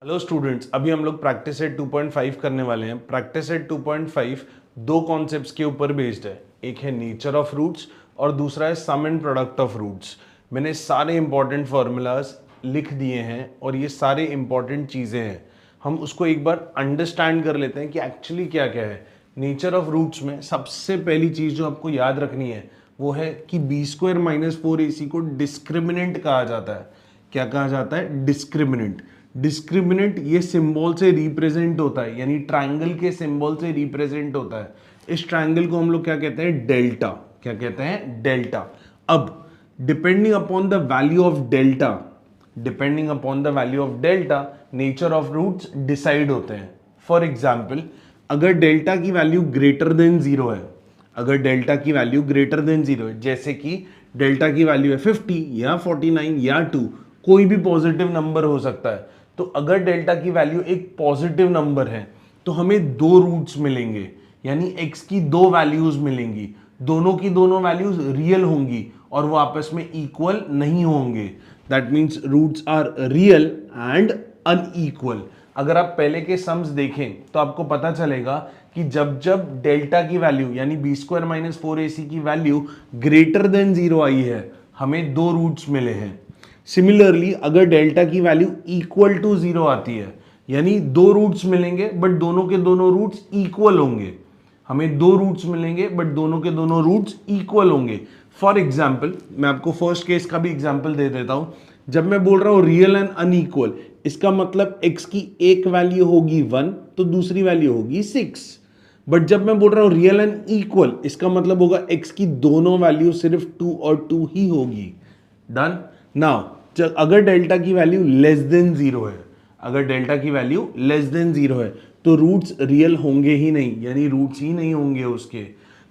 Hello students, अभी हम लोग प्रैक्टिस सेट 2.5 करने वाले हैं। प्रैक्टिस सेट 2.5 दो कॉन्सेप्ट्स के ऊपर बेस्ड है। एक है नेचर ऑफ रूट्स और दूसरा है सम एंड प्रोडक्ट ऑफ रूट्स। मैंने सारे इंपॉर्टेंट फार्मूलाज लिख दिए हैं और ये सारे इंपॉर्टेंट चीज़ें हैं। हम उसको एक बार अंडरस्टैंड कर लेते हैं कि एक्चुअली क्या क्या है। नेचर ऑफ रूट्स में सबसे पहली चीज़ जो आपको याद रखनी है वो है कि b² - 4ac को डिस्क्रिमिनेंट कहा जाता है। क्या कहा जाता है? डिस्क्रिमिनेंट। डिस्क्रिमिनेंट ये सिंबल से रिप्रेजेंट होता है, यानी ट्रायंगल के सिंबल से रिप्रेजेंट होता है। इस ट्रायंगल को हम लोग क्या कहते हैं? डेल्टा। क्या कहते हैं? डेल्टा। अब depending upon the value of delta, depending upon the value of delta nature of roots decide होते हैं। फॉर एग्जाम्पल, अगर डेल्टा की वैल्यू ग्रेटर देन जीरो है, अगर डेल्टा की वैल्यू ग्रेटर देन जीरो है, जैसे कि डेल्टा की वैल्यू है 50 या 49 या 2, कोई भी पॉजिटिव नंबर हो सकता है। तो अगर डेल्टा की वैल्यू एक पॉजिटिव नंबर है तो हमें दो रूट्स मिलेंगे, यानी x की दो वैल्यूज मिलेंगी। दोनों की दोनों वैल्यूज रियल होंगी और वो आपस में इक्वल नहीं होंगे। That means roots are real and unequal. अगर आप पहले के सम्स देखें तो आपको पता चलेगा कि जब जब डेल्टा की वैल्यू यानी b² - 4ac की वैल्यू ग्रेटर देन जीरो आई है, हमें दो रूट्स मिले हैं। सिमिलरली अगर डेल्टा की वैल्यू इक्वल टू जीरो आती है, यानी दो रूट्स मिलेंगे बट दोनों के दोनों रूट्स इक्वल होंगे। हमें दो रूट्स मिलेंगे बट दोनों के दोनों रूट्स इक्वल होंगे। फॉर एग्जाम्पल, मैं आपको फर्स्ट केस का भी एग्जाम्पल दे देता हूं। जब मैं बोल रहा हूं रियल एंड अनइक्वल, इसका मतलब x की एक वैल्यू होगी 1 तो दूसरी वैल्यू होगी 6। बट जब मैं बोल रहा हूं रियल एंड इक्वल, इसका मतलब होगा x की दोनों वैल्यू सिर्फ 2 और 2 ही होगी। डन। नाउ अगर डेल्टा की वैल्यू लेस देन जीरो है, अगर डेल्टा की वैल्यू लेस देन जीरो है तो रूट्स रियल होंगे ही नहीं, यानी रूट्स ही नहीं होंगे उसके।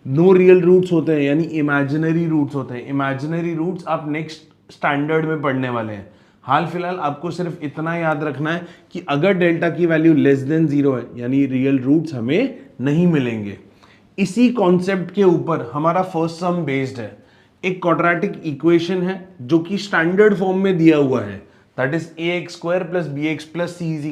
नो रियल रूट्स होते हैं, यानी इमेजिनरी रूट्स होते हैं। इमेजिनरी रूट्स आप नेक्स्ट स्टैंडर्ड में पढ़ने वाले हैं। हाल फिलहाल आपको सिर्फ इतना याद रखना है कि अगर डेल्टा की वैल्यू लेस देन जीरो है यानी रियल रूट्स हमें नहीं मिलेंगे। इसी कॉन्सेप्ट के ऊपर हमारा फर्स्ट सम बेस्ड है। एक क्वाड्रेटिक इक्वेशन है जो कि स्टैंडर्ड फॉर्म में दिया हुआ है, that is ax² + bx + c =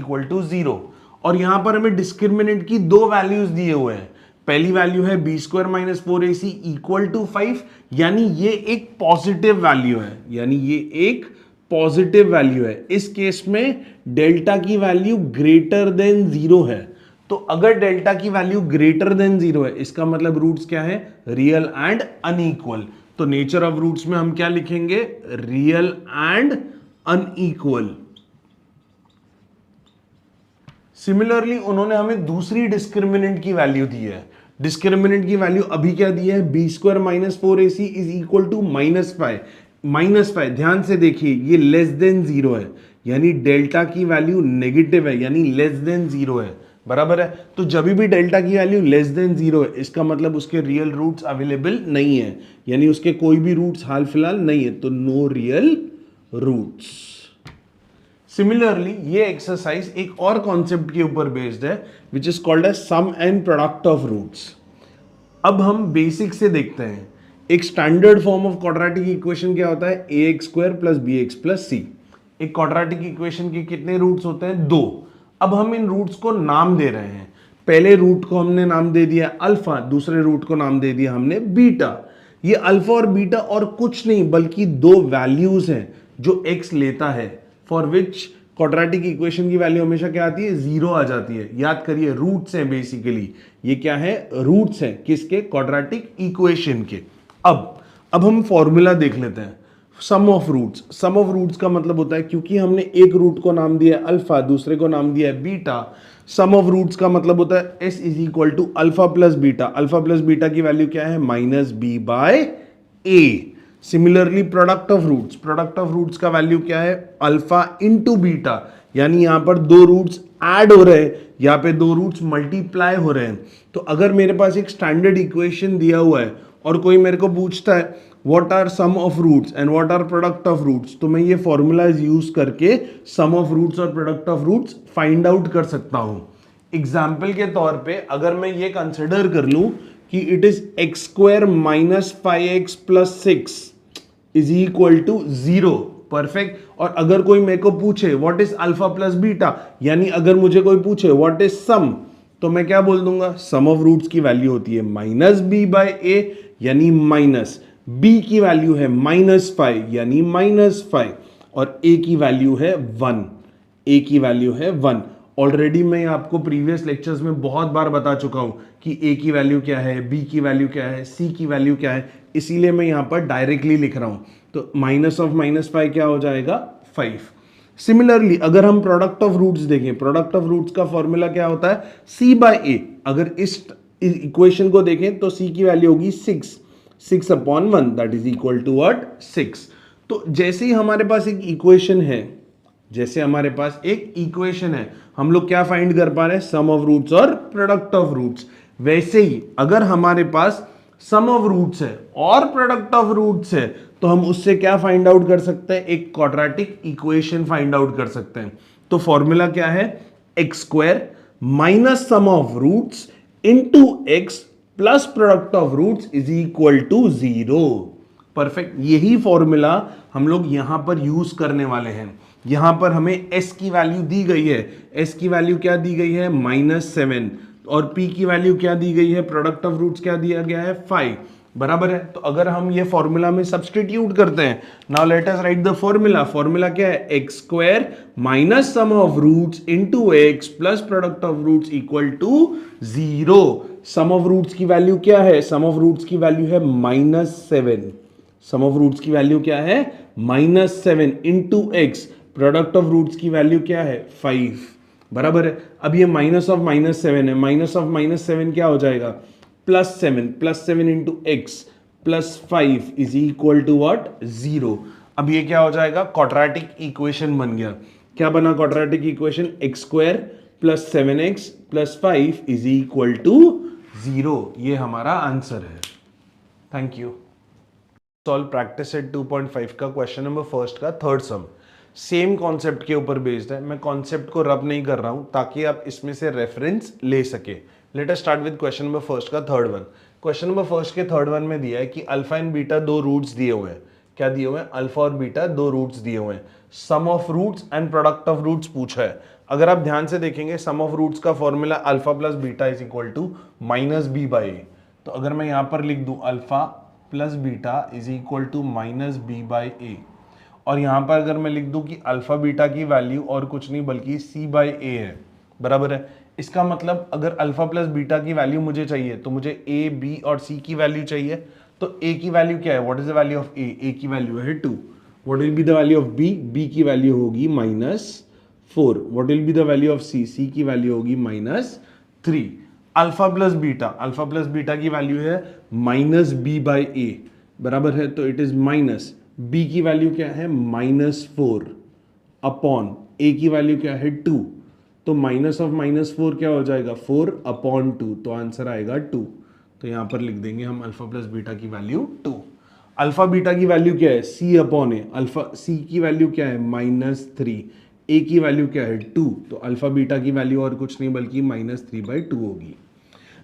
0। और यहां पर हमें डिस्क्रिमिनेंट की दो वैल्यूज दिए हुए हैं। पहली वैल्यू है b² - 4ac = 5, यानी ये एक पॉजिटिव वैल्यू है, यानी ये एक पॉजिटिव वैल्यू है। इस केस में डेल्टा की वैल्यू ग्रेटर देन जीरो है। तो अगर डेल्टा की वैल्यू ग्रेटर देन जीरो है, इसका मतलब रूट्स क्या है? Real and unequal. तो नेचर ऑफ रूट्स में हम क्या लिखेंगे? Real and unequal. सिमिलरली उन्होंने हमें दूसरी डिस्क्रिमिनेंट की वैल्यू दी है। डिस्क्रिमिनेंट की वैल्यू अभी क्या दी है? b² - 4ac = -5। ध्यान से देखिए, ये लेस देन जीरो है, यानी डेल्टा की वैल्यू नेगेटिव है, यानी लेस देन जीरो है। बराबर है। तो जब भी डेल्टा की वैल्यू लेस देन जीरो है, इसका मतलब उसके रियल रूट्स अवेलेबल नहीं है, यानी उसके कोई भी रूट्स हाल फिलहाल नहीं है, तो नो रियल रूट्स। सिमिलरली ये एक्सरसाइज एक और कॉन्सेप्ट के ऊपर बेस्ड है which is called as sum and product of roots. अब हम बेसिक से देखते हैं। एक standard form of quadratic equation क्या होता है? ax² + bx + c। एक क्वाड्रेटिक इक्वेशन के कितने रूट्स होते हैं? दो। अब हम इन रूट्स को नाम दे रहे हैं। पहले रूट को हमने नाम दे दिया अल्फा, दूसरे रूट को नाम दे दिया हमने बीटा। ये अल्फा और बीटा और कुछ नहीं बल्कि दो वैल्यूज हैं जो x लेता है, फॉर विच क्वाड्रेटिक इक्वेशन की वैल्यू हमेशा क्या आती है? जीरो आ जाती है। याद करिए, रूट्स हैं बेसिकली। ये क्या है? रूट्स हैं किसके? क्वाड्रेटिक इक्वेशन के। अब हम फॉर्मूला देख लेते हैं। Sum of roots. Sum of roots का मतलब होता है, क्योंकि हमने एक रूट को नाम दिया है अल्फा, दूसरे को नाम दिया है बीटा, सम ऑफ रूट्स का मतलब होता है s = alpha plus beta. Alpha plus beta की वैल्यू क्या है? -b/a। Similarly product of roots, product of roots का वैल्यू क्या है? अल्फा इंटू बीटा, यानी यहां पर दो रूट्स ऐड हो रहे हैं, यहां पे दो रूट्स मल्टीप्लाई हो रहे हैं। तो अगर मेरे पास एक स्टैंडर्ड इक्वेशन दिया हुआ है और कोई मेरे को पूछता है what are sum of roots and what are product of roots, तो मैं ये फॉर्मूलाज यूज करके सम ऑफ रूट्स और product of roots find out कर सकता हूं। एग्जाम्पल के तौर पे अगर मैं ये कंसिडर कर लूं कि it is x² - 5x + 6 = 0, perfect. और अगर कोई मेरे को पूछे what is alpha plus beta, यानी अगर मुझे कोई पूछे व्हाट इज सम, तो मैं क्या बोल दूंगा, सम ऑफ रूट्स की वैल्यू होती है माइनस बी बाय ए, यानी माइनस बी की वैल्यू है -5 यानी -5, और ए की वैल्यू है 1, ए की वैल्यू है 1। ऑलरेडी मैं आपको प्रीवियस लेक्चर्स में बहुत बार बता चुका हूं कि ए की वैल्यू क्या है, बी की वैल्यू क्या है, सी की वैल्यू क्या है, इसीलिए मैं यहां पर डायरेक्टली लिख रहा हूं। तो माइनस ऑफ -5 क्या हो जाएगा, 5। सिमिलरली अगर हम प्रोडक्ट ऑफ रूट्स देखें, प्रोडक्ट ऑफ रूट्स का फॉर्मूला क्या होता है, सी बाय ए। अगर इस इक्वेशन को देखें तो सी की वैल्यू होगी 6 upon 1 that is equal to what, 6। तो जैसे ही हमारे पास एक इक्वेशन है, जैसे हमारे पास एक इक्वेशन है, हम लोग क्या फाइंड कर पा रहे हैं, सम ऑफ रूट्स और प्रोडक्ट ऑफ रूट्स। वैसे ही अगर हमारे पास सम ऑफ रूट्स है और प्रोडक्ट ऑफ रूट्स है, तो हम उससे क्या फाइंड आउट कर सकते हैं, एक क्वाड्रेटिक इक्वेशन फाइंड आउट कर सकते हैं। तो फॉर्मूला क्या है, x square minus sum of roots into x plus product of roots is equal to 0। Perfect, यही फॉर्मूला हम लोग यहां पर यूज करने वाले हैं। यहां पर हमें s की वैल्यू दी गई है, s की वैल्यू क्या दी गई है, -7, और p की वैल्यू क्या दी गई है, प्रोडक्ट ऑफ रूट्स क्या दिया गया है, 5, बराबर है। तो अगर हम ये फॉर्मूला में सब्सटीट्यूट करते हैं, now let us write the formula. Formula क्या है, x square minus sum of roots into x plus product of roots equal to 0। Sum of roots की वैल्यू क्या है, सम ऑफ रूट्स की वैल्यू है -7, सम ऑफ रूट्स की value क्या है, -7 into x, product of roots की value क्या है, 5, बराबर है। अब ये माइनस ऑफ -7 है, माइनस ऑफ -7 क्या हो जाएगा, +7 into x plus 5 is equal to what, 0। अब ये क्या हो जाएगा, क्वाड्रेटिक इक्वेशन बन गया। क्या बना quadratic equation, x square plus 7x plus 5 is equal to 0। ये हमारा आंसर है। Thank you. Solve practice set 2.5 का क्वेश्चन नंबर फर्स्ट का थर्ड सम। सेम कॉन्सेप्ट के ऊपर बेस्ड है, मैं कॉन्सेप्ट को रब नहीं कर रहा हूं ताकि आप इसमें से रेफरेंस ले सके। Let us start with question number first का third one. Question number first के थर्ड वन में दिया है कि अल्फा एंड बीटा दो रूट्स दिए हुए हैं। क्या दिए हुए हैं, अल्फा और बीटा दो रूट्स दिए हुए हैं। Sum of roots and product of roots पूछा है। अगर आप ध्यान से देखेंगे, सम ऑफ रूट्स का formula alpha plus beta is equal to minus b by a. तो अगर मैं यहां पर लिख दूं alpha plus beta is equal to minus b by a, और यहां पर अगर मैं लिख दूं कि अल्फा बीटा की वैल्यू और कुछ नहीं बल्कि सी बाई ए है, बराबर है। इसका मतलब अगर अल्फा प्लस बीटा की वैल्यू मुझे चाहिए तो मुझे ए, बी और सी की वैल्यू चाहिए। तो ए की वैल्यू क्या है, what is the value of a, a की वैल्यू है 2। What will be the value of b, b की वैल्यू होगी -4। What will be the value of c, c की वैल्यू होगी -3। अल्फा प्लस बीटा की वैल्यू है माइनस बी बाई ए, बराबर है। तो इट इज माइनस बी की वैल्यू क्या है, -4 अपॉन ए की वैल्यू क्या है 2। तो माइनस ऑफ -4 क्या हो जाएगा, 4 अपॉन 2। तो आंसर आएगा 2। तो यहां पर लिख देंगे हम अल्फा प्लस बीटा की वैल्यू 2। अल्फा बीटा की वैल्यू क्या है, सी अपॉन ए। अल्फा सी की वैल्यू क्या है, -3। ए की वैल्यू क्या है 2। तो अल्फा बीटा की वैल्यू और कुछ नहीं बल्कि -3/2 होगी।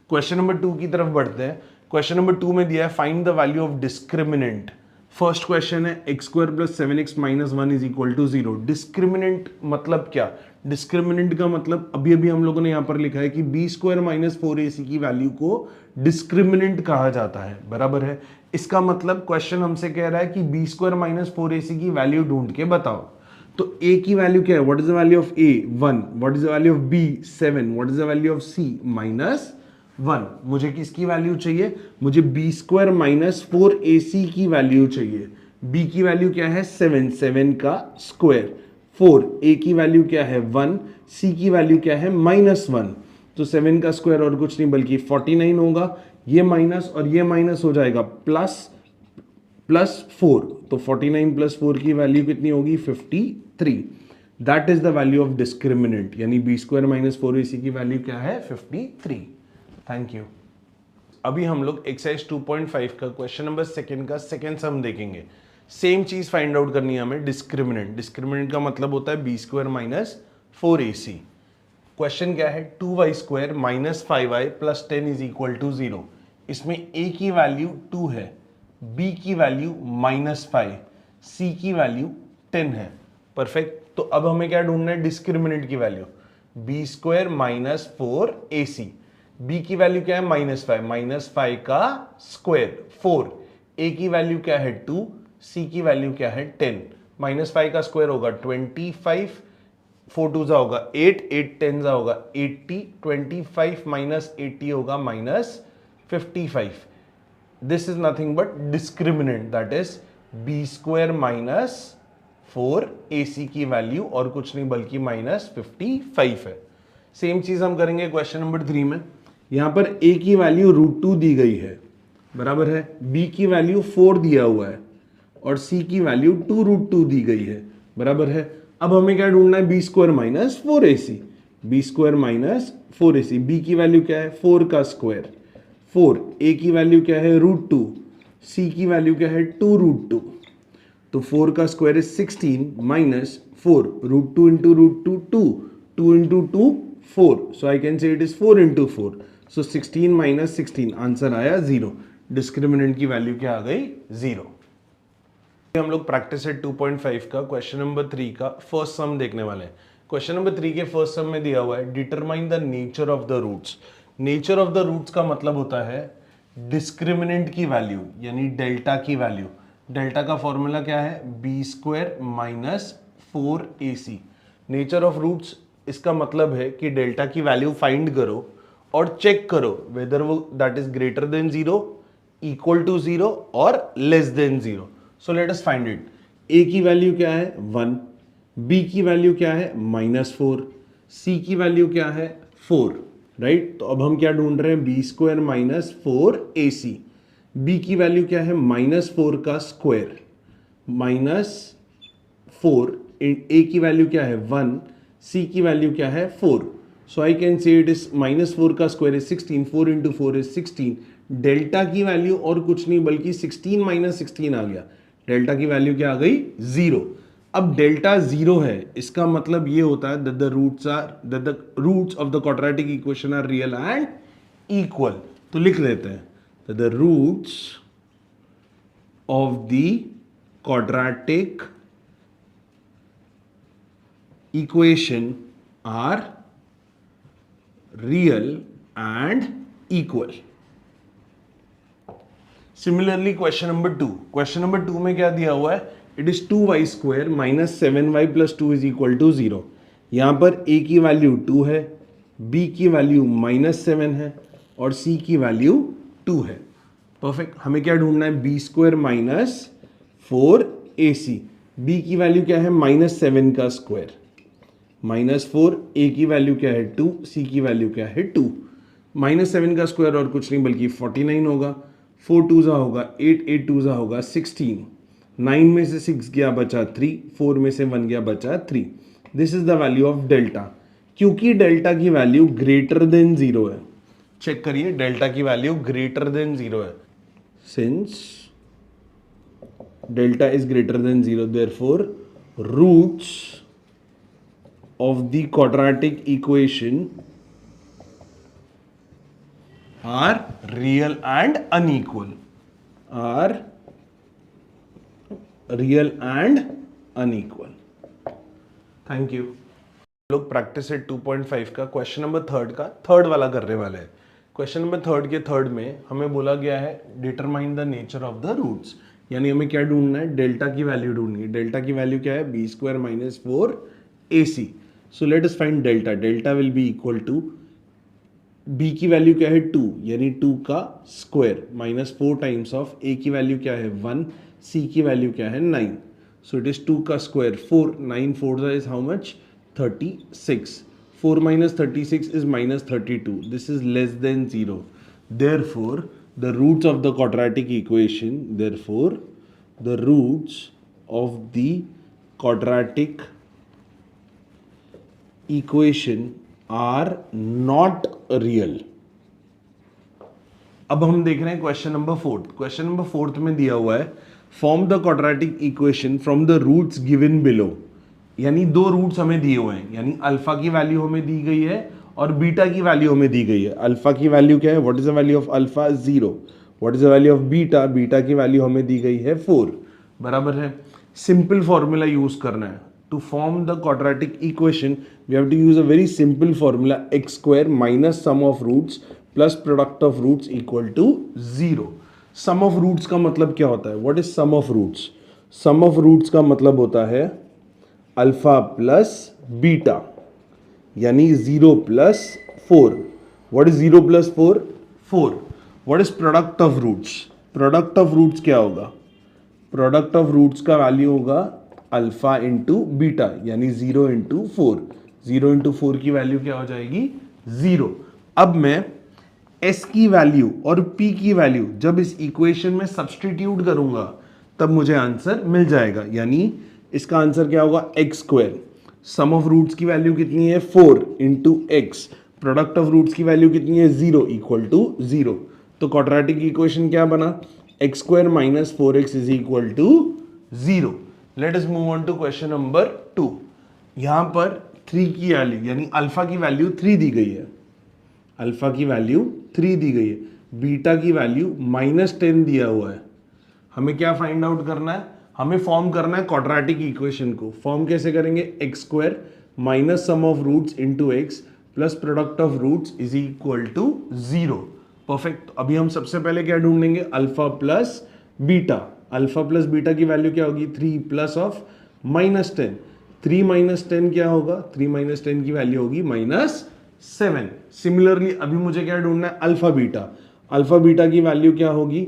क्वेश्चन नंबर 2 की तरफ बढ़ते हैं। क्वेश्चन नंबर 2 में दिया है find the value of discriminant. First question है x square plus 7x minus 1 is equal to 0। Discriminant मतलब क्या, डिस्क्रिमिनेंट का मतलब अभी अभी हम लोगों ने यहां पर लिखा है कि बी स्क्वायर माइनस 4ac की वैल्यू को डिस्क्रिमिनेंट कहा जाता है, बराबर है। इसका मतलब क्वेश्चन हमसे कह रहा है कि बी स्क्वायर माइनस 4ac की वैल्यू ढूंढ के बताओ। तो a की वैल्यू क्या है, what is the value of a, 1। What is the value of b, 7। What is the value of c, -1। मुझे किसकी वैल्यू चाहिए, मुझे बी स्क्वायर माइनस 4ac की वैल्यू चाहिए। b की वैल्यू क्या है, 7 का स्क्वायर, 4। a की वैल्यू क्या है 1, c की वैल्यू क्या है -1। तो 7 का स्क्वायर और कुछ नहीं बल्कि 49 होगा। ये माइनस और ये माइनस हो जाएगा प्लस 4। तो 49 प्लस 4 की वैल्यू कितनी होगी, 53। That is the value of discriminant, यानी बी स्क्वायर माइनस 4ac की वैल्यू क्या है, 53। Thank you. अभी हम लोग एक्सरसाइज 2.5 का क्वेश्चन नंबर सेकंड का सेकंड सम देखेंगे। सेम चीज फाइंड आउट करनी है हमें, डिस्क्रिमिनेंट। डिस्क्रिमिनेंट का मतलब होता है b square minus 4ac। Question क्या है, 2y square minus 5y plus 10 is equal to 0। इसमें a की वैल्यू 2 है, b की वैल्यू -5, c की वैल्यू 10 है। परफेक्ट। तो अब हमें क्या ढूंढना है, डिस्क्रिमिनेंट की value, b square minus 4ac। b की वैल्यू क्या है, -5, -5 का स्क्वायर 4, a की वैल्यू क्या है 2, c की वैल्यू क्या है 10। -5 का स्क्वायर होगा 25, 4 2 होगा 8, 8 10 होगा 80, 25 माइनस 80 होगा -55। This is nothing but discriminant, that is b square minus 4ac की वैल्यू और कुछ नहीं बल्कि -55 है। सेम चीज हम करेंगे क्वेश्चन नंबर 3 में। यहां पर a की वैल्यू √2 दी गई है, बराबर है, b की वैल्यू 4 दिया हुआ है और c की वैल्यू 2√2 दी गई है, बराबर है। अब हमें क्या ढूंढना है, b square minus 4ac, b square minus 4ac। b की वैल्यू क्या है, 4 का स्क्वायर 4, a की वैल्यू क्या है √2, c की वैल्यू क्या है 2√2। तो 4 का square is 16 minus 4, √2 into √2 2, 2 into 2 4, so I can say it is 4 into 4, so 16 minus 16, answer आया 0। डिस्क्रिमिनेंट की वैल्यू क्या आ गई, 0। हम लोग प्रैक्टिस सेट 2.5 का क्वेश्चन नंबर 3 का फर्स्ट सम देखने वाले हैं। क्वेश्चन नंबर 3 के फर्स्ट सम में दिया हुआ है, determine the nature of the roots. Nature of the roots का मतलब होता है डिस्क्रिमिनेंट की वैल्यू, यानी डेल्टा की वैल्यू। डेल्टा का फॉर्मूला क्या है, b square minus 4ac। Nature of roots, इसका मतलब है कि डेल्टा की वैल्यू फाइंड करो और चेक करो वेदर वो that is greater than 0, equal to 0 और less than 0। So let us find it. a की वैल्यू क्या है 1, b की वैल्यू क्या है -4, c की वैल्यू क्या है 4, राइट। तो अब हम क्या ढूंढ रहे हैं, b square minus 4ac। b की वैल्यू क्या है -4 का स्क्वायर -4, a की वैल्यू क्या है 1, c की वैल्यू क्या है 4। So I can say it is -4 का square is 16, 4 into 4 is 16। Delta की वैल्यू और कुछ नहीं बल्कि 16 माइनस 16 आ गया। डेल्टा की वैल्यू क्या आ गई, 0। अब डेल्टा 0 है, इसका मतलब ये होता है the roots of the quadratic equation are real and equal. तो लिख लेते हैं, the roots of the quadratic equation are real and equal. Similarly question number 2, question number 2 में क्या दिया हुआ है, it is 2y square minus 7y plus 2 is equal to 0। यहां पर a की वैल्यू 2 है, b की वैल्यू -7 है और c की वैल्यू 2 है। परफेक्ट। हमें क्या ढूंढना है, b square minus 4ac। b की वैल्यू क्या है -7 का स्क्वायर -4, a की वैल्यू क्या है 2, c की वैल्यू क्या है 2। -7 का स्क्वायर और कुछ नहीं बल्कि 49 होगा, 4 2 होगा 8, 8 2 होगा 16, 9 में से 6 गया बचा 3, 4 में से 1 गया बचा 3। This is the value of delta. क्योंकि डेल्टा की वैल्यू ग्रेटर देन 0 है, चेक करिए, डेल्टा की वैल्यू ग्रेटर देन 0 है। Since delta is greater than 0, therefore roots of the quadratic equation are real and unequal, are real and unequal। Thank you. लोग practice set 2.5 का question number 3 का third वाला करने वाले हैं। क्वेश्चन नंबर 3 के third में हमें बोला गया है determine the nature of the roots, यानी हमें क्या ढूंढना है, डेल्टा की वैल्यू ढूंढनी है। डेल्टा की वैल्यू क्या है, b square minus 4ac। So let us find delta. Delta will be equal to, b की वैल्यू क्या है 2, यानी 2 का स्क्वायर -4 टाइम्स ऑफ a की वैल्यू क्या है 1, c की वैल्यू क्या है 9। सो इट इज 2 का square 4, 9 4 is how much 36, 4 minus 36 is -32, this is less than 0, therefore the roots of the quadratic equation, therefore the roots of the quadratic equation are not real। अब हम देख रहे हैं question number 4। Question number 4 में दिया हुआ है form the quadratic equation from the roots given below, यानी दो रूट्स हमें दिए हुए हैं, यानी अल्फा की वैल्यू हमें दी गई है और बीटा की वैल्यू हमें दी गई है। अल्फा की वैल्यू क्या है, what is the value of alpha 0, what is the value of beta, beta की वैल्यू हमें दी गई है 4। बराबर है। सिंपल फॉर्मूला यूज करना है to form the quadratic equation. We have to use a very simple formula, x square minus sum of roots plus product of roots equal to 0। Sum of roots का मतलब क्या होता है? What is sum of roots? Sum of roots का मतलब होता है alpha plus beta, यानी 0 plus 4। What is 0 plus 4? 4। What is product of roots? Product of roots क्या होगा? प्रोडक्ट ऑफ रूट्स का वैल्यू होगा अल्फा इंटू बीटा, यानी 0 इंटू 4। 0 इंटू 4 की वैल्यू क्या हो जाएगी? 0। अब मैं s की वैल्यू और p की वैल्यू जब इस इक्वेशन में सब्सटीट्यूट करूंगा तब मुझे आंसर मिल जाएगा, यानी इसका आंसर क्या होगा? X square. Sum of roots की वैल्यू कितनी है? 4 into x. Product of roots की वैल्यू कितनी है? 0 इक्वल टू 0। तो क्वाड्रेटिक इक्वेशन क्या बना? X square minus 4x is equal to 0। Let us move on to question number 2। यहां पर 3 की वैल्यू यानी अल्फा की वैल्यू 3 दी गई है। अल्फा की वैल्यू 3 दी गई है, बीटा की वैल्यू -10 दिया हुआ है। हमें क्या फाइंड आउट करना है? हमें फॉर्म करना है क्वाड्रेटिक इक्वेशन को। फॉर्म कैसे करेंगे? X square minus sum of roots into x plus product of roots is equal to 0। Perfect. अभी हम सबसे पहले क्या ढूंढेंगे? Alpha plus beta. Alpha plus beta की वैल्यू क्या होगी? 3 प्लस ऑफ -10। 3 माइनस 10 क्या होगा? 3 माइनस 10 की वैल्यू होगी -7। सिमिलरली अभी मुझे क्या ढूंढना है? Alpha beta. अल्फा बीटा की वैल्यू क्या होगी?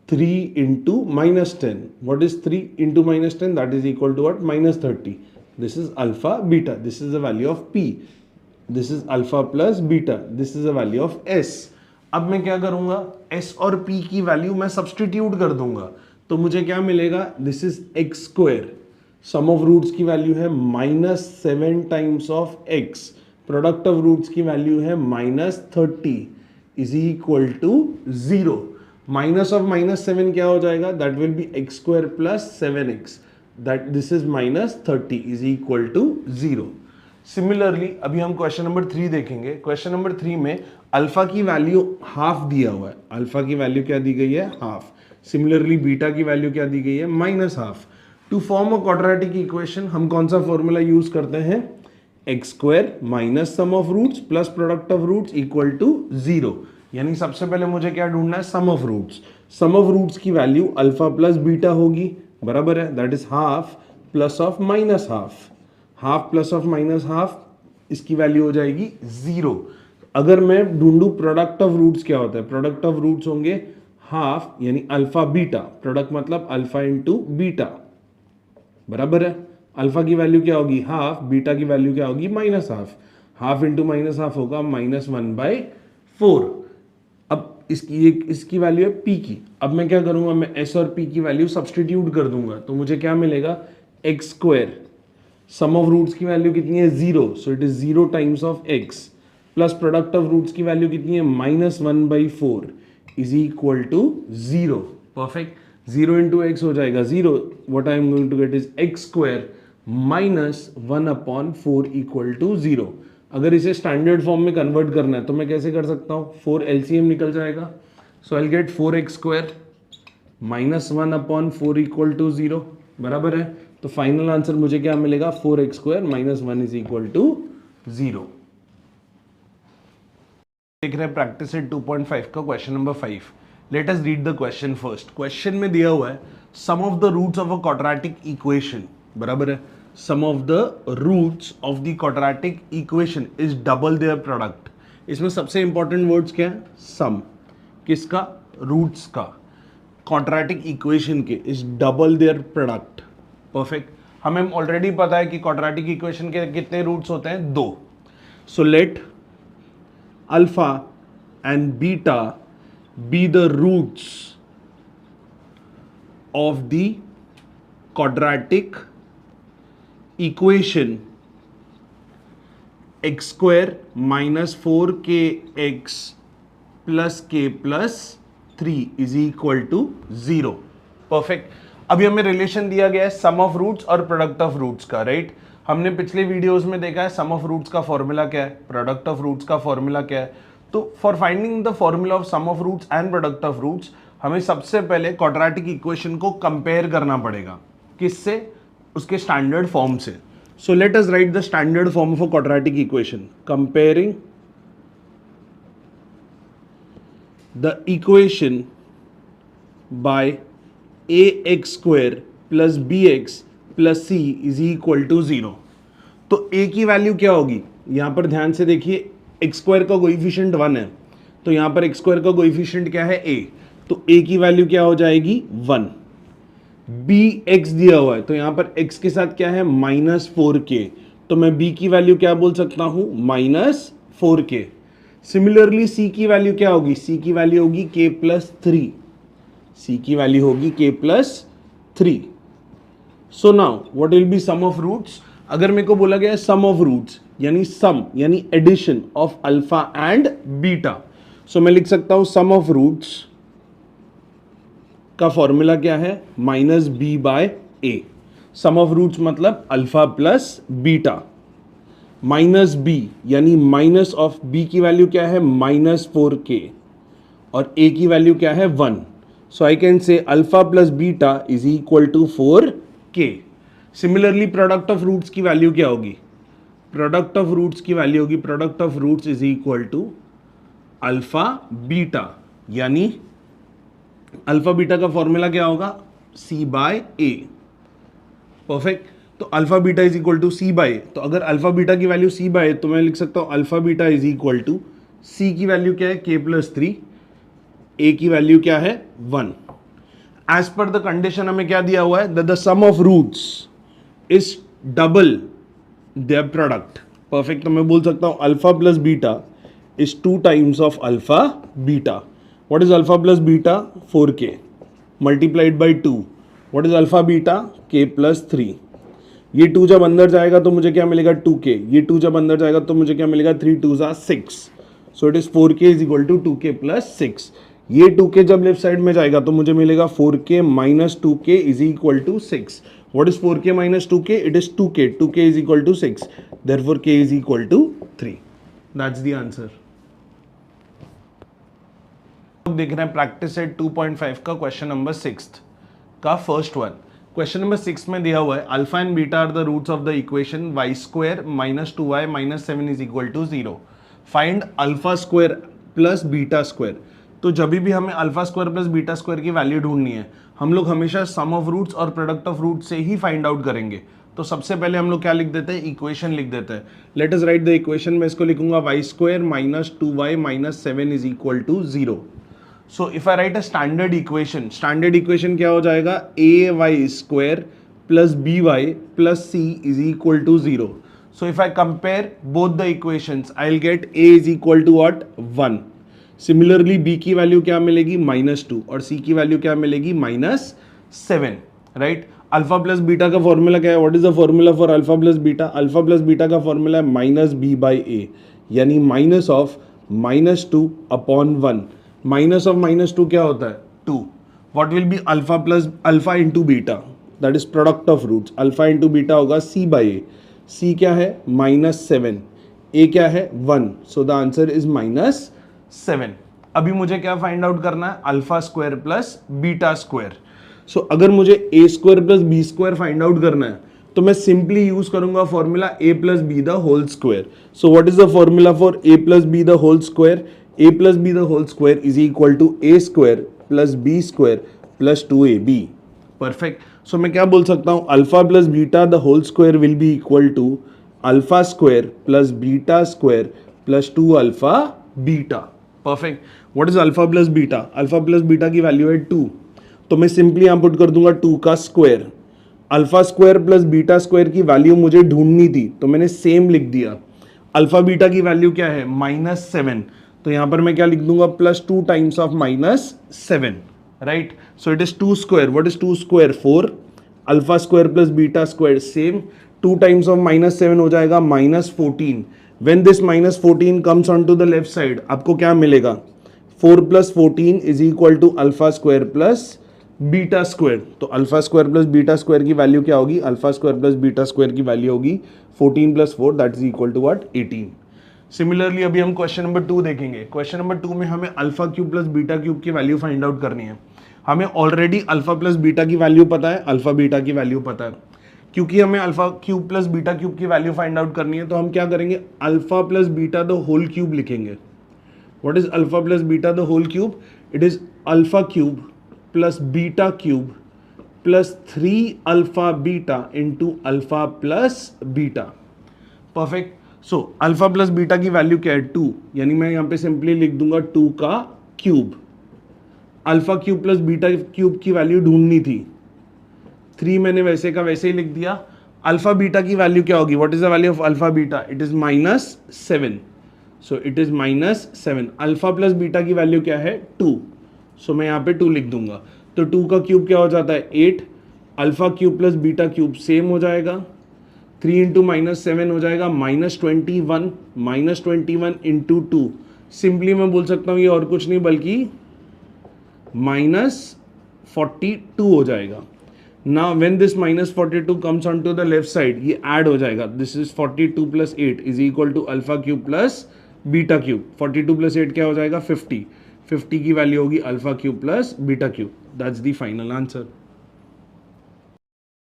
3 into -10। What is 3 into -10? That is equal to what? -30। This is alpha beta, this is the value of p। This is alpha plus beta, this is the value of s। अब मैं क्या करूंगा? s और p की value मैं substitute कर दूंगा, तो मुझे क्या मिलेगा? This is x square. Sum of roots की वैल्यू है -7 times of x। Product of roots की वैल्यू है -30 is equal to 0। Minus of -7 क्या हो जाएगा? That will be x square plus 7x। That this is -30 is equal to 0। Similarly अभी हम question number 3 देखेंगे। क्वेश्चन नंबर 3 में अल्फा की वैल्यू हाफ दिया हुआ है। अल्फा की वैल्यू क्या दी गई है? हाफ। सिमिलरली बीटा की वैल्यू क्या दी गई है? -Half. To form a quadratic equation हम कौन सा फॉर्मूला यूज करते हैं? X square minus sum of roots plus product of roots equal to 0। यानी सबसे पहले मुझे क्या ढूंढना है? Sum of roots. Sum of roots की वैल्यू अल्फा प्लस बीटा होगी, बराबर है, that is half plus of -half. Half plus of -half, इसकी वैल्यू हो जाएगी 0। अगर मैं ढूंढूं प्रोडक्ट ऑफ रूट्स क्या होता है? प्रोडक्ट ऑफ रूट्स होंगे हाफ यानी अल्फा बीटा। प्रोडक्ट मतलब अल्फा इंटू बीटा, बराबर है। अल्फा की वैल्यू क्या होगी? हाफ। बीटा की वैल्यू क्या होगी? -हाफ। हाफ इंटू -हाफ होगा -1/4। अब इसकी वैल्यू है p की। अब मैं क्या करूंगा? मैं s और p की वैल्यू सब्सटीट्यूट कर दूंगा, तो मुझे क्या मिलेगा? X square. Sum of roots की वैल्यू कितनी है? 0, so it is 0 times of x plus product of roots की वैल्यू कितनी है? -1/4 is equal to 0। Perfect. 0 into x हो जाएगा 0। What I am going to get is x square -1/4 equal to 0। अगर इसे स्टैंडर्ड फॉर्म में कन्वर्ट करना है तो मैं कैसे कर सकता हूँ? 4 LCM निकल जाएगा, so I get 4x square -1/4 equal to 0, बराबर है। तो फाइनल आंसर मुझे क्या मिलेगा? 4x square -1 is equal to 0। देख रहे हैं प्रैक्टिस सेट 2.5 का question number 5। Let us read the question first. Question में दिया हुआ है sum of the roots of a quadratic equation, बराबर है। Sum of the roots of the quadratic equation is double their product. इसमें सबसे important words क्या है? सम। किसका? रूट्स का। क्वाड्रेटिक इक्वेशन के is double their product. Perfect. हमें ऑलरेडी पता है कि क्वाड्रेटिक इक्वेशन के कितने रूट्स होते हैं? 2। So let alpha and beta be the roots of the quadratic equation x square -4kx plus k plus 3 is equal to 0। Perfect. अभी हमें रिलेशन दिया गया है सम ऑफ रूट्स और प्रोडक्ट ऑफ रूट्स का, राइट। हमने पिछले वीडियोस में देखा है सम ऑफ रूट्स का फॉर्मूला क्या है, प्रोडक्ट ऑफ रूट्स का फॉर्मूला क्या है। तो for finding the formula of some of roots and product of roots हमें सबसे पहले क्वाड्रेटिक इक्वेशन को कंपेयर करना पड़ेगा, किससे? उसके स्टैंडर्ड फॉर्म से. So let us write the standard form of a quadratic equation. Comparing the equation by ax square plus bx plus c is equal to 0. तो a की वैल्यू क्या होगी? यहां पर ध्यान से देखिए, x स्क्वायर का कोएफिशिएंट 1 है, तो यहां पर x स्क्वायर का कोएफिशिएंट क्या है? a. तो a की वैल्यू क्या हो जाएगी? 1. bx दिया हुआ है, तो यहां पर x के साथ क्या है? -4k. तो मैं b की वैल्यू क्या बोल सकता हूं? -4k. सिमिलरली c की वैल्यू क्या होगी? c की वैल्यू होगी k प्लस 3. c की वैल्यू होगी k plus 3. So now what will be sum of roots? अगर मेरे को बोला गया है सम ऑफ रूट्स, यानी सम यानी addition of alpha and beta, so मैं लिख सकता हूं सम ऑफ रूट्स का फॉर्मूला क्या है? -b/a. सम ऑफ रूट्स मतलब अल्फा प्लस बीटा. -b यानी माइनस ऑफ b की वैल्यू क्या है? -4k. और a की वैल्यू क्या है? 1. So I can say alpha plus beta is equal to 4k. Similarly product of roots की वैल्यू क्या होगी? प्रोडक्ट ऑफ रूट्स की वैल्यू होगी, product of roots is equal to alpha beta, यानी अल्फा बीटा का formula क्या होगा? c/a. Perfect. तो alpha beta is equal to c/a. तो अगर अल्फा बीटा की वैल्यू c/a, तो मैं लिख सकता हूं alpha beta is equal to c की वैल्यू क्या है? k plus 3. a की वैल्यू क्या है? 1. एज पर द कंडीशन हमें क्या दिया हुआ है? That the sum of roots is double their product. Perfect. तो मैं बोल सकता हूं alpha plus beta is 2 times of alpha beta. What is alpha plus beta? 4k multiplied by 2. What is alpha beta? k plus 3. ये 2 जब अंदर जाएगा तो मुझे क्या मिलेगा? 2k. ये 2 जब अंदर जाएगा तो मुझे क्या मिलेगा? 3 2s are 6. So it is 4k is equal to 2k plus 6. ये 2k जब लेफ्ट साइड में जाएगा तो मुझे मिलेगा 4k minus 2k is equal to 6. What is 4k minus 2k? It is 2k. 2k is equal to 6. Therefore, k is equal to 3. That's the answer. अब देख रहे हैं प्रैक्टिस सेट 2.5 का क्वेश्चन नंबर 6 का फर्स्ट वन. क्वेश्चन नंबर 6 में दिया हुआ है alpha and beta are the roots of the equation y square minus 2y minus 7 is equal to 0. Find alpha square plus beta square. तो जब भी हमें alpha square plus beta square की value ढूंढनी है, हम लोग हमेशा सम ऑफ रूट्स और प्रोडक्ट ऑफ रूट से ही फाइंड आउट करेंगे. तो सबसे पहले हम लोग क्या लिख देते हैं? इक्वेशन लिख देते हैं. Let us write the equation. में इसको लिखूंगा y square minus 2y minus 7 is equal to 0. So if I write a standard equation क्या हो जाएगा? ay square plus by plus c is equal to 0. So if I compare both the equations I will get a is equal to what? 1. Similarly b की value क्या मिलेगी? -2. और c की value क्या मिलेगी? -7. राइट. अल्फा प्लस बीटा का formula क्या है? What is the formula for alpha plus beta? Alpha plus beta का फॉर्मूला है -b/a, यानी minus of -2 upon 1. Minus of -2 क्या होता है? 2. What will be alpha plus alpha into beta? That is product of roots. Alpha into beta होगा c/a. c क्या है? -7. a क्या है? 1. So the answer is -7. अभी मुझे क्या फाइंड आउट करना है? Alpha square plus beta square. So अगर मुझे a square plus b square find out करना है तो मैं सिंपली यूज करूंगा formula a plus b the whole square. So what is the formula for a plus b the whole square? a plus b the whole square is equal to a square plus b square plus 2ab. Perfect. So मैं क्या बोल सकता हूं? Alpha plus beta the whole square will be equal to alpha square plus beta square plus 2 alpha beta. Perfect. What is alpha plus beta? Alpha plus beta की value है 2. तो मैं simply यहां पुट कर दूंगा 2 का square. Alpha square plus beta square की value मुझे ढूंढनी थी तो मैंने सेम लिख दिया. अल्फा बीटा की वैल्यू क्या है? -7. तो यहां पर मैं क्या लिख दूंगा? +2 times of -7. Right. So it is 2 square. What is 2 square? 4. Alpha square plus beta square same. 2 times of -7 हो जाएगा -14. When this -14 comes onto the left side, आपको क्या मिलेगा? 4 + 14 is equal to alpha square plus beta square. तो alpha square plus beta square की value क्या होगी? Alpha square plus beta square की वैल्यू होगी 14 + 4 that is equal to what? 18. Similarly अभी हम क्वेश्चन नंबर 2 देखेंगे. क्वेश्चन नंबर 2 में हमें alpha cube plus beta cube की वैल्यू फाइंड आउट करनी है. हमें ऑलरेडी अल्फा प्लस बीटा की वैल्यू पता है, अल्फा बीटा की वैल्यू पता है। क्योंकि हमें alpha cube plus beta cube की वैल्यू फाइंड आउट करनी है, तो हम क्या करेंगे, alpha plus beta the whole cube लिखेंगे। What is alpha plus beta the whole cube? It is alpha cube plus beta cube plus 3 alpha beta into alpha plus beta. Perfect. So alpha plus beta की value क्या है? 2, यानी मैं यहां पे simply लिख दूंगा 2 का cube. Alpha cube plus beta cube की वैल्यू ढूंढनी थी, 3 मैंने वैसे का वैसे ही लिख दिया। अल्फा बीटा की वैल्यू क्या होगी? What is the value of alpha beta? It is -7, so it is -7। Alpha plus beta की वैल्यू क्या है? 2, सो मैं यहाँ पे 2 लिख दूंगा। तो 2 का क्यूब क्या हो जाता है? 8। Alpha cube plus beta cube same हो जाएगा, 3 इंटू -7 हो जाएगा -21, -21 इंटू 2, सिंपली मैं बोल सकता हूँ ये और कुछ नहीं बल्कि -42 हो जाएगा। Now when this -42 comes onto the left side, ये ऐड हो जाएगा। This is 42 plus 8 is equal to alpha cube plus beta cube. 42 plus 8 क्या हो जाएगा? 50। 50 की वैल्यू होगी alpha cube plus beta cube. That's the final answer.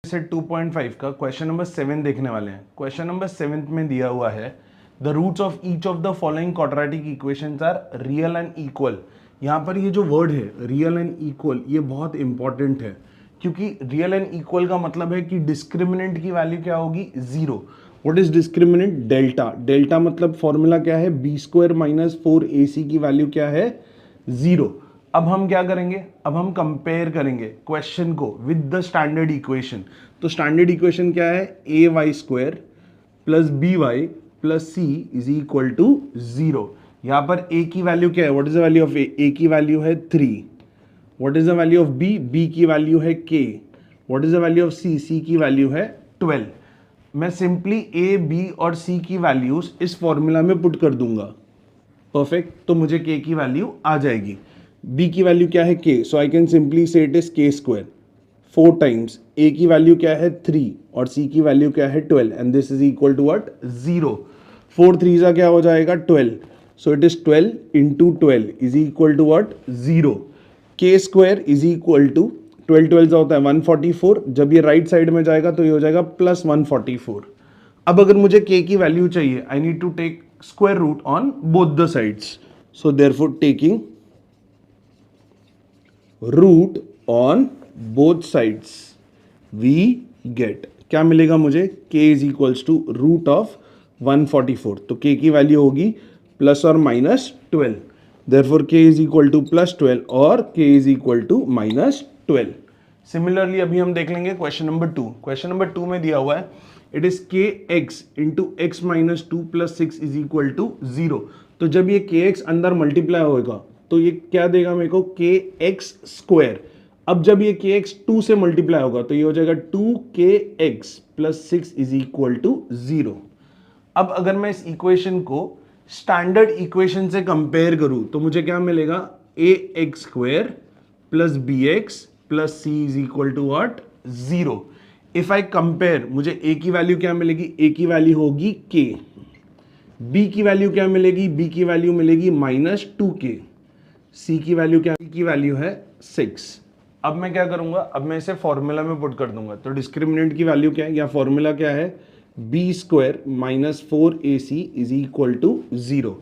Set 2.5 का question number 7 देखने वाले हैं। क्वेश्चन नंबर 7 में दिया हुआ है the roots of each of the following quadratic equations are real and equal. यहाँ पर ये जो वर्ड है रियल एंड इक्वल, ये बहुत इंपॉर्टेंट है, क्योंकि रियल एंड इक्वल का मतलब है कि डिस्क्रिमिनेंट की वैल्यू क्या होगी? 0। What is discriminant? Delta. Delta मतलब फॉर्मूला क्या है? b² माइनस 4ac की वैल्यू क्या है? 0। अब हम क्या करेंगे? अब हम कंपेयर करेंगे क्वेश्चन को विद द स्टैंडर्ड इक्वेशन। तो स्टैंडर्ड इक्वेशन क्या है? ay² plus by plus c is equal to 0। यहाँ पर a की वैल्यू क्या है? What is the value of a की वैल्यू है 3। What is the value of b? b की वैल्यू है k। What is the value of c? c की वैल्यू है 12। मैं सिंपली a, b और c की वैल्यूज इस फॉर्मूला में पुट कर दूंगा। परफेक्ट। तो मुझे k की वैल्यू आ जाएगी। b की वैल्यू क्या है? k, so I can simply say it is k²। 4 times a की वैल्यू क्या है? 3 और c की वैल्यू क्या है? 12 and this is equal to what? 0। 4 3 क्या हो जाएगा? 12, so it is 12 into 12 is equal to what? 0। k² is equal to 12 12 होता है 144। जब ये राइट साइड में जाएगा तो ये हो जाएगा प्लस 144। अब अगर मुझे k की वैल्यू चाहिए, I need to take square root on both the sides. So therefore taking root on both sides we get, क्या मिलेगा मुझे? k is equals to root of 144। तो k की वैल्यू होगी प्लस और minus 12। Therefore k is equal to plus 12 और k is equal to minus 12। Similarly अभी हम देख लेंगे क्वेश्चन नंबर 2। क्वेश्चन नंबर 2 में दिया हुआ है it is kx into x minus 2 plus 6 is equal to 0। तो जब ये kx अंदर मल्टीप्लाई होगा तो ये क्या देगा मेरे को? kx²। अब जब ये kx 2 से मल्टीप्लाई होगा तो ये हो जाएगा 2kx plus 6 is equal to 0। अब अगर मैं इस इक्वेशन को स्टैंडर्ड इक्वेशन से कंपेयर करूं तो मुझे क्या मिलेगा? ax² plus bx plus c is equal to what? 0। If I compare, मुझे a की वैल्यू क्या मिलेगी? a की वैल्यू होगी k। b की वैल्यू क्या मिलेगी? b की वैल्यू मिलेगी -2k। c की वैल्यू क्या? c की वैल्यू है 6। अब मैं क्या करूंगा? अब मैं इसे फॉर्मूला में पुट कर दूंगा। तो डिस्क्रिमिनेंट की वैल्यू क्या है या फॉर्मूला क्या है? b² minus 4ac is equal to 0।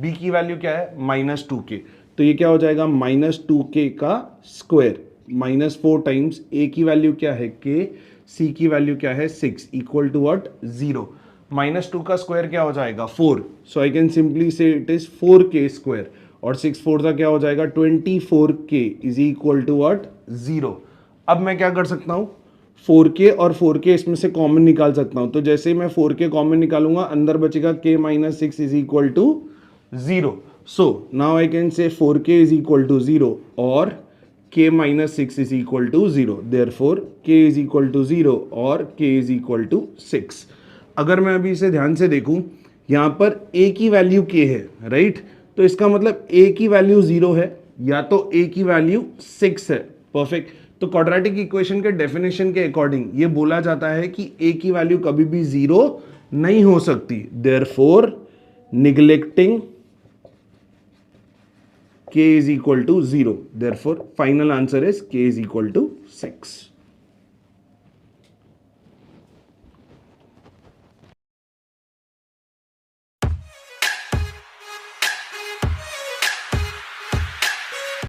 b की वैल्यू क्या है? -2k। तो ये क्या हो जाएगा? -2k का स्क्वायर माइनस 4 टाइम्स a की वैल्यू क्या है? k, c की वैल्यू क्या है? 6 इक्वल टू व्हाट? 0। -2 का स्क्वायर क्या हो जाएगा? 4। So I can simply say it is 4k² और 6 4 का क्या हो जाएगा? 24k is equal to what? 0। अब मैं क्या कर सकता हूँ? 4k और 4k इसमें से कॉमन निकाल सकता हूं। तो जैसे ही मैं 4k कॉमन निकालूंगा अंदर बचेगा k minus 6 is equal to 0। So now I can say 4k is equal to 0 और k minus 6 is equal to 0। Therefore k is equal to 0 और k इज इक्वल टू 6। अगर मैं अभी इसे ध्यान से देखूं, यहां पर a की वैल्यू k है, राइट? तो इसका मतलब a की वैल्यू 0 है या तो a की वैल्यू 6 है। परफेक्ट। तो क्वाड्रेटिक इक्वेशन के डेफिनेशन के अकॉर्डिंग ये बोला जाता है कि a की वैल्यू कभी भी 0 नहीं हो सकती। Therefore neglecting k is equal to 0. Therefore, final answer is k is equal to 6.